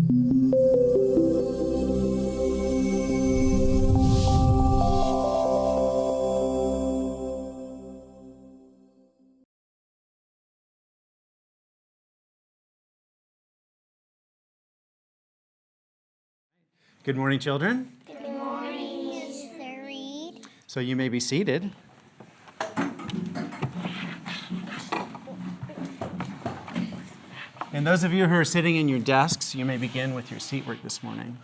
Good morning, children. Good morning, Mr. Reed. So you may be seated. And those of you who are sitting in your desks, you may begin with your seat work this morning.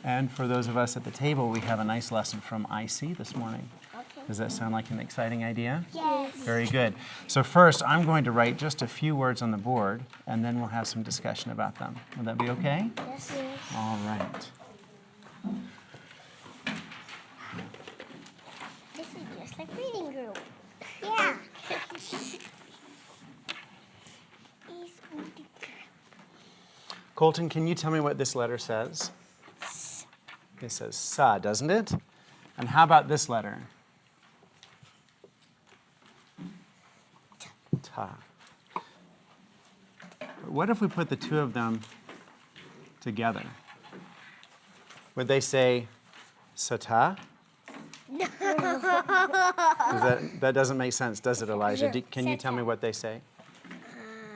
And for those of us at the table, we have a nice lesson from IC this morning. Okay. Does that sound like an exciting idea? Yes. Very good. So first, I'm going to write just a few words on the board, and then we'll have some discussion about them. Will that be okay? Yes. All right. This is just like reading group. Yeah. Colton, can you tell me what this letter says? It says sa, doesn't it? And how about this letter? Ta. What if we put the two of them together? Would they say sata? No. That doesn't make sense, does it, Elijah? Can you tell me what they say?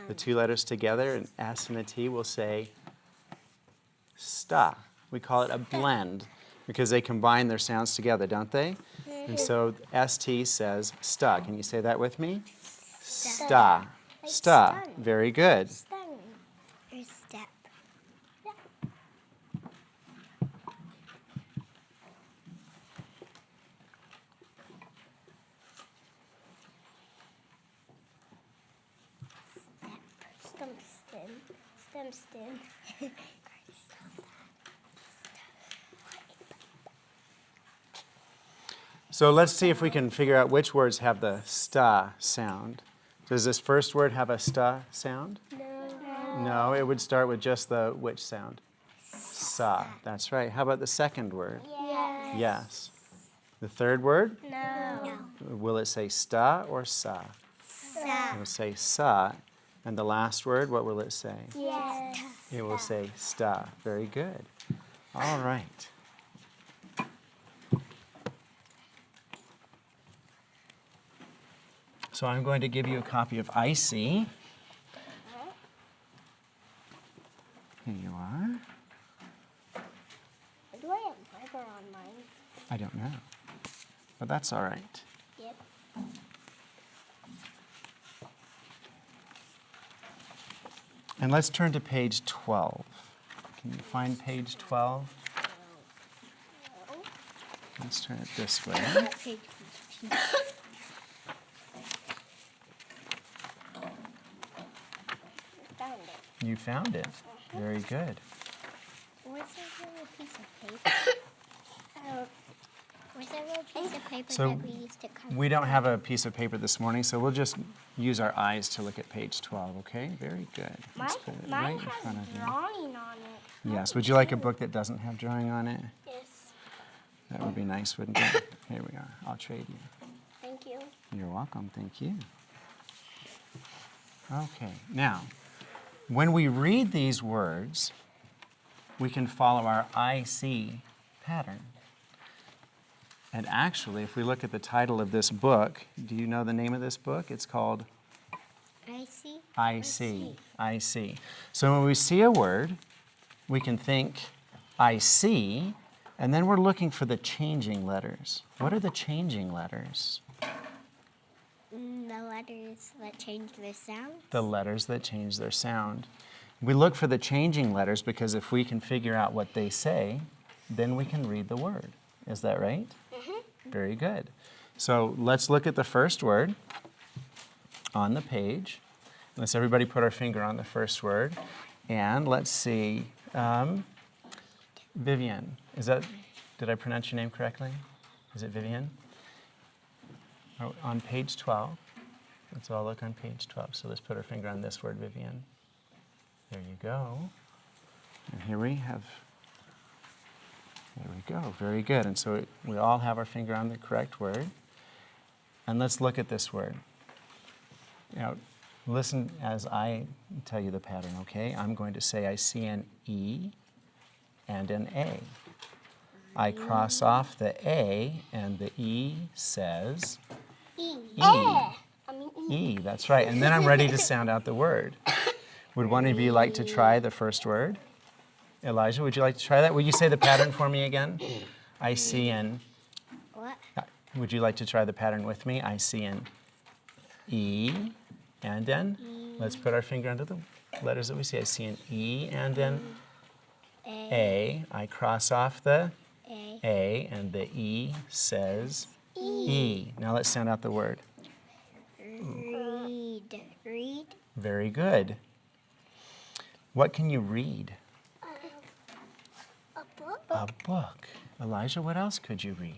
The two letters together, an S and a T, will say sta. We call it a blend because they combine their sounds together, don't they? And so ST says sta. Can you say that with me? Sta. Like Sta. stun. Very good. Stun. Or step. Yeah. Step. Stem stem. So let's see if we can figure out which words have the sta sound. Does this first word have a sta sound? No. No, it would start with just the which sound? Sa. That's right. How about the second word? Yes. Yes. The third word? No. Will it say sta or sa? Sa. It will say sa. And the last word, what will it say? Yes. It will say sta. Very good. All right. So I'm going to give you a copy of IC. Here you are. Do I have marker on mine? I don't know, but that's all right. Yep. And let's turn to page 12. Can you find page 12? Let's turn it this way. Page 15. Found it. You found it. Very good. Where's that little piece of paper? Where's that little piece of paper So that we used to cover? we don't have a piece of paper this morning, so we'll just use our eyes to look at page 12, okay? Very good. Let's put it right Mine in front has of you. drawing on it. Yes. Would you like a book that doesn't have drawing on it? Yes. That would be nice, wouldn't it? Here we are. I'll trade you. Thank you. You're welcome. Thank you. Okay. Now, when we read these words, we can follow our IC pattern. And actually, if we look at the title of this book, do you know the name of this book? It's called IC. So when we see a word, we can think I see, and then we're looking for the changing letters. What are the changing letters? The letters that change their sound. The letters that change their sound. We look for the changing letters because if we can figure out what they say, then we can read the word. Is that right? Mm-hmm. Very good. So let's look at the first word on the page. Let's everybody put our finger on the first word. And let's see. Vivian. Did I pronounce your name correctly? Is it Vivian? Oh, on page 12. Let's all look on page 12. So let's put our finger on this word, Vivian. There you go. And here we have, there we go. Very good. And so we all have our finger on the correct word. And let's look at this word. Now, Listen as I tell you the pattern, okay? I'm going to say I see an E and an A. I cross off the A and the E says E. E. E. E, that's right. And then I'm ready to sound out the word. Would one of you like to try the first word? Elijah, would you like to try that? Will you say the pattern for me again? I see an... What? Would you like to try the pattern with me? I see an E and an... Let's put our finger under the letters that we see. I see an E and an A. I cross off the A and the E says E. Now let's sound out the word. Read. Read. Very good. What can you read? A book. A book. Elijah, what else could you read?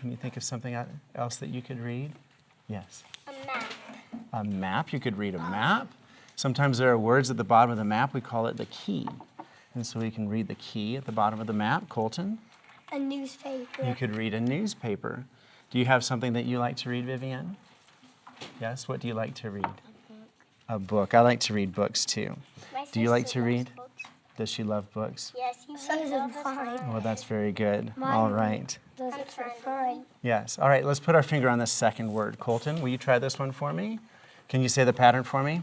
Can you think of something else that you could read? Yes. A map. A map. You could read a map. Sometimes there are words at the bottom of the map. We call it the key. And so we can read the key at the bottom of the map. Colton? A newspaper. You could read a newspaper. Do you have something that you like to read, Vivienne? Yes? What do you like to read? A book. I like to read books too. Do you like to read? Does she love books? Yes, so does mine. Well, that's very good. All right. Does it for fun? Yes. All right, let's put our finger on the second word. Colton, will you try this one for me? Can you say the pattern for me?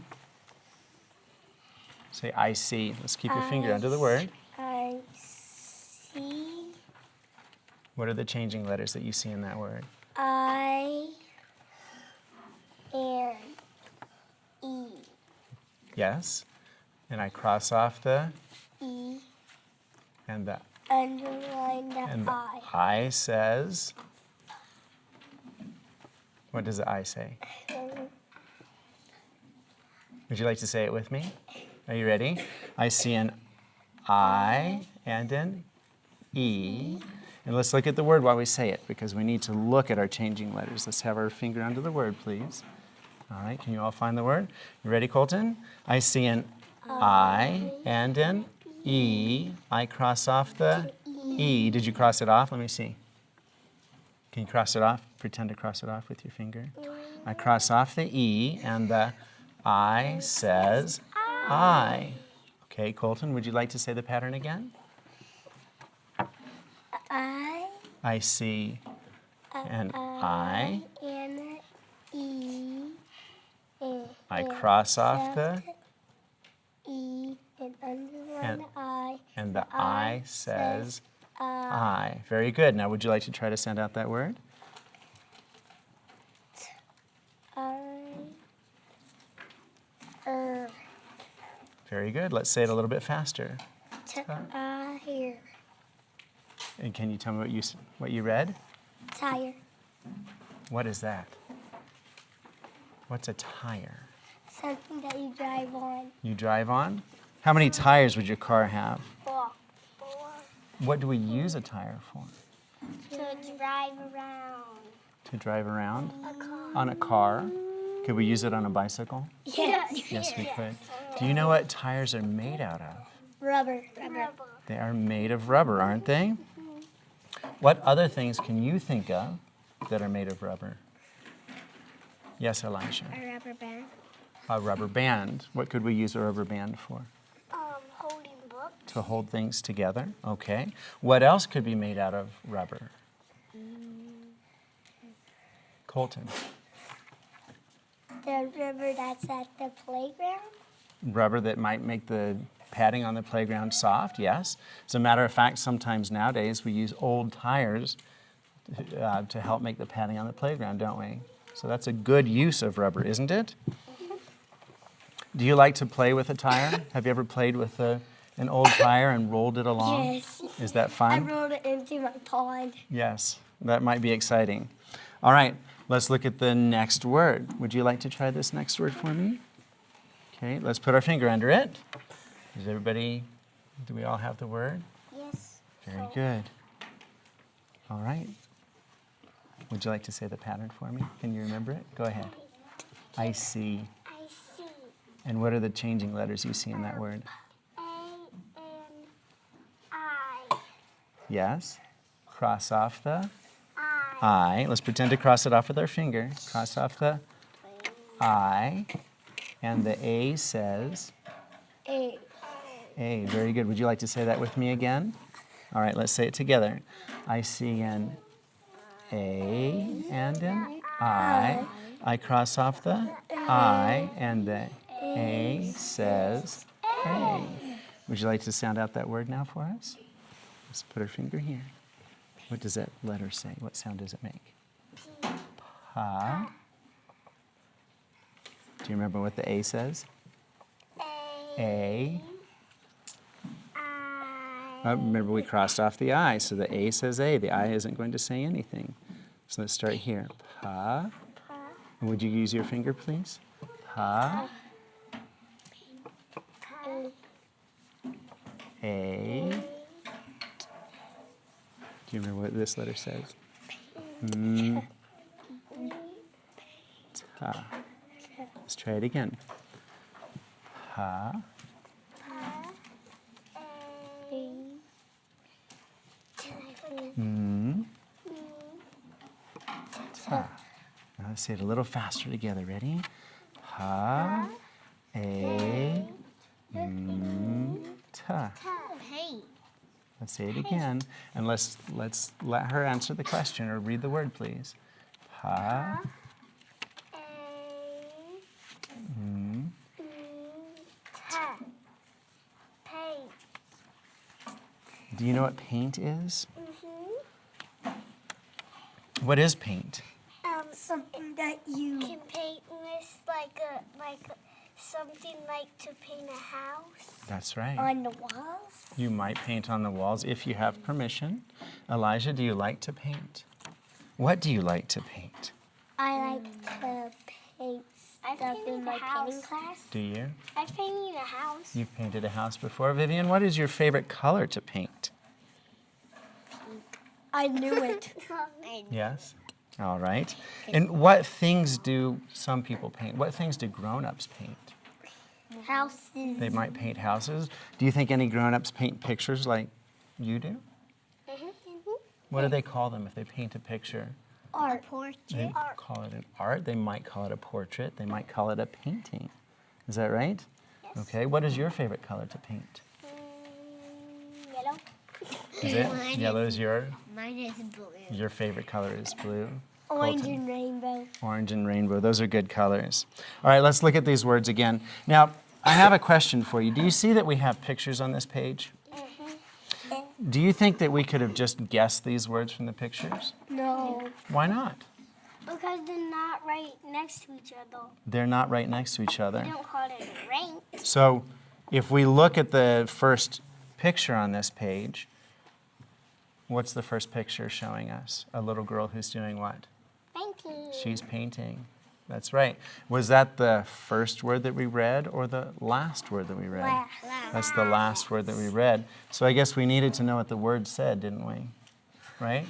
Say, I see. Let's keep your finger under the word. I see. What are the changing letters that you see in that word? I and E. Yes. And I cross off the E. and the Underline the and the I. I says. What does the I say? Would you like to say it with me? Are you ready? I see an I and an E. And let's look at the word while we say it, because we need to look at our changing letters. Let's have our finger under the word, please. All right, can you all find the word? You ready, Colton? I see an I and an E. I cross off the E. Did you cross it off? Let me see. Can you cross it off? Pretend to cross it off with your finger. I cross off the E, and the I says I. Okay, Colton, would you like to say the pattern again? I see an I. And an E. I cross off the E and underline and, the I. and the I says I. Very good. Now, would you like to try to sound out that word? Very good. Let's say it a little bit faster. Here. And can you tell me what you read? Tire. What is that? What's a tire? Something that you drive on. You drive on? How many tires would your car have? 4. What do we use a tire for? To drive around. To drive around? A car. On a car? Could we use it on a bicycle? Yes. Yes, we could. Do you know what tires are made out of? Rubber. They are made of rubber, aren't they? What other things can you think of that are made of rubber? Yes, Elijah. A rubber band. A rubber band. What could we use a rubber band for? Holding books. To hold things together. Okay. What else could be made out of rubber? Colton. The rubber that's at the playground. Rubber that might make the padding on the playground soft, yes. As a matter of fact, sometimes nowadays we use old tires to help make the padding on the playground, don't we? So that's a good use of rubber, isn't it? Do you like to play with a tire? Have you ever played with an old tire and rolled it along? Yes. Is that I fun? rolled it into my pond. Yes, that might be exciting. All right, let's look at the next word. Would you like to try this next word for me? Okay, let's put our finger under it. Do we all have the word? Yes. Very good. All right. Would you like to say the pattern for me? Can you remember it? Go ahead. I see. I see. And what are the changing letters you see in that word? A and Yes. Cross off the I. Let's pretend to cross it off with our finger. Cross off the I. And the A says? A. A. Very good. Would you like to say that with me again? All right, let's say it together. I see an A and an I. I cross off the I, and the A says A. Would you like to sound out that word now for us? Let's put our finger here. What does that letter say? What sound does it make? Pa. Do you remember what the A says? A. Remember we crossed off the I, so the A says A. The I isn't going to say anything. So let's start here. Pa. And would you use your finger, please? Pa. A. Do you remember what this letter says? Ta. Let's try it again. Pa. Ta. Now let's say it a little faster together. Ready? Pa. A. Ta. Paint. Let's say it again, and let's let her answer the question or read the word, please. Pa. Paint. Do you know what paint is? What is paint? Something that you can paint with, like something like to paint a house. That's right. On the walls. You might paint on the walls if you have permission. Elijah, do you like to paint? What do you like to paint? I like to paint stuff in my painting class. Do you? I've painted a house. You've painted a house before. Vivian, what is your favorite color to paint? I knew it. Yes? All right. And what things do some people paint? What things do grown-ups paint? Houses. They might paint houses. Do you think any grown-ups paint pictures like you do? What do they call them if they paint a picture? Art. Portrait. They call it an art. They might call it a portrait. They might call it a painting. Is that right? Yes. Okay. What is your favorite color to paint? Yellow. Is it? Yellow is Mine is blue. your favorite color is blue. Orange Colton. and rainbow. Orange and rainbow. Those are good colors. All right, let's look at these words again. Now, I have a question for you. Do you see that we have pictures on this page? Do you think that we could have just guessed these words from the pictures? No. Why not? Because they're not right next to each other. They're not right next to each other. We don't call it a rank. So if we look at the first picture on this page, what's the first picture showing us? A little girl who's doing what? Painting. She's painting. That's right. Was that the first word that we read or the last word that we read? Last. That's the last word that we read. So I guess we needed to know what the word said, didn't we? Right?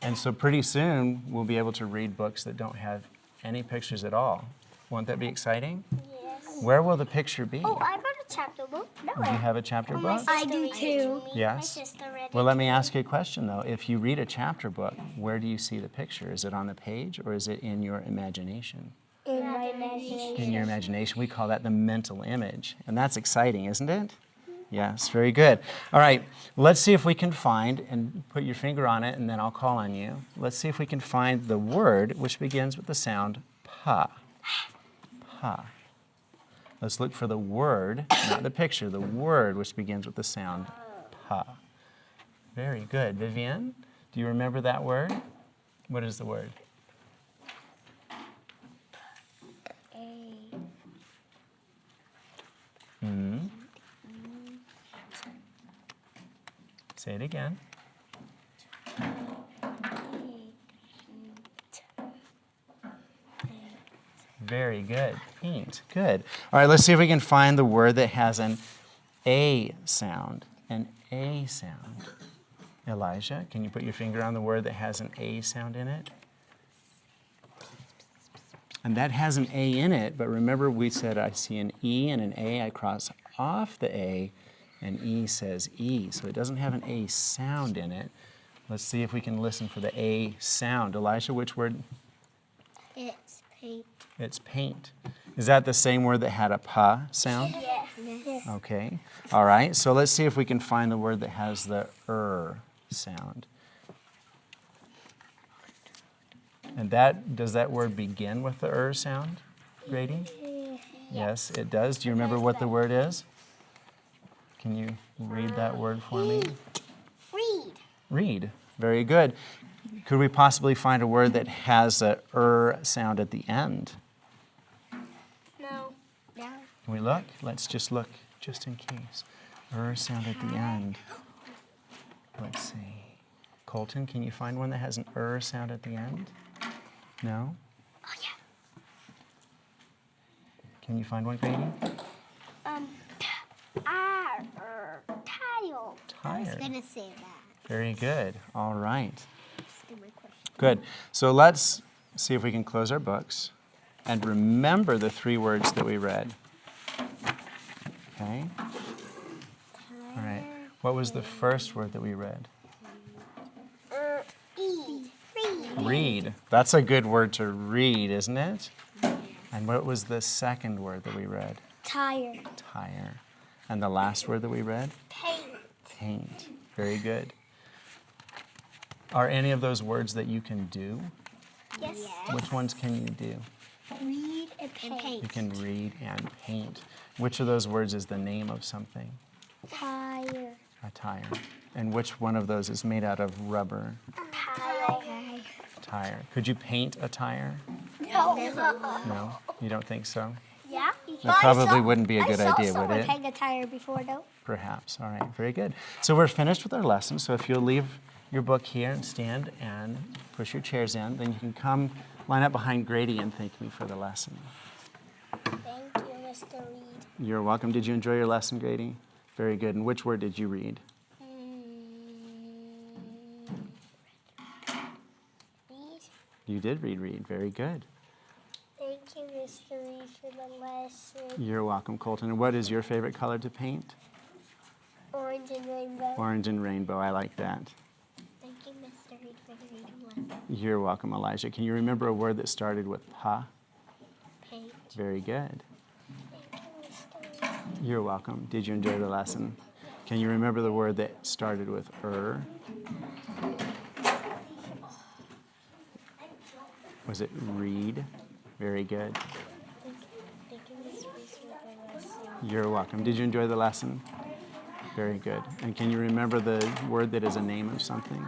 And so pretty soon we'll be able to read books that don't have any pictures at all. Won't that be exciting? Yes. Where will the picture be? Oh, I got a chapter book. No. Do you have a chapter book? I do too. Yes. My sister read Well, it let to me ask you a question though. If you read a chapter book, where do you see the picture? Is it on the page or is it in your imagination? In my imagination. In your imagination. We call that the mental image. And that's exciting, isn't it? Yes, very good. All right, let's see if we can find, and put your finger on it and then I'll call on you. Let's see if we can find the word which begins with the sound pa. Pa. Let's look for the word, not the picture, the word which begins with the sound pa. Very good. Vivian, do you remember that word? What is the word? Say it again. Very good. Paint. Good. All right, let's see if we can find the word that has an A sound. An A sound. Elijah, can you put your finger on the word that has an A sound in it? And that has an A in it, but remember we said I see an E and an A. I cross off the A, and E says E. So it doesn't have an A sound in it. Let's see if we can listen for the A sound. Elijah, which word? It's paint. It's paint. Is that the same word that had a P sound? Yes. Okay. All right. So let's see if we can find the word that has the sound. And does that word begin with the sound, Grady? Yes, it does. Do you remember what the word is? Can you read that word for me? Read. Read. Very good. Could we possibly find a word that has a sound at the end? No. No. Can we look? Let's just look, just in case. Sound at the end. Let's see. Colton, can you find one that has an sound at the end? No? Oh, yeah. Can you find one, Grady? Tile. I was Tire. gonna say that. Very good. All right. That's my question. Good. So let's see if we can close our books and remember the 3 words that we read. Okay? All right. What was the first word that we read? Read. Read. That's a good word to read, isn't it? And what was the second word that we read? Tire. Tire. And the last word that we read? Paint. Paint. Very good. Are any of those words that you can do? Yes. Which ones can you do? Read and paint. You can read and paint. Which of those words is the name of something? Tire. A tire. And which one of those is made out of rubber? Tire. Tire. Could you paint a tire? No. No? You don't think so? Yeah. That probably wouldn't be a good idea, would it? Hang a tire before, though. Perhaps. All right. Very good. So we're finished with our lesson. So if you'll leave your book here and stand and push your chairs in, then you can come line up behind Grady and thank me for the lesson. Thank you, Mr. Reed. You're welcome. Did you enjoy your lesson, Grady? Very good. And which word did you read? Reed. You did read. Very good. Thank you, Mr. Reed, for the lesson. You're welcome, Colton. And what is your favorite color to paint? Orange and rainbow. Orange and rainbow. I like that. Thank you, Mr. Reed, for the reading lesson. You're welcome, Elijah. Can you remember a word that started with pa? Paint. Very good. Thank you, Mr. Reed. You're welcome. Did you enjoy the lesson? Can you remember the word that started with Was it read? Very good. Thank you, Mr. Reed, for the lesson. You're welcome. Did you enjoy the lesson? Very good. And can you remember the word that is a name of something?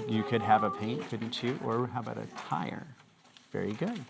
You could have a paint, couldn't you? Or how about a tire? Very good.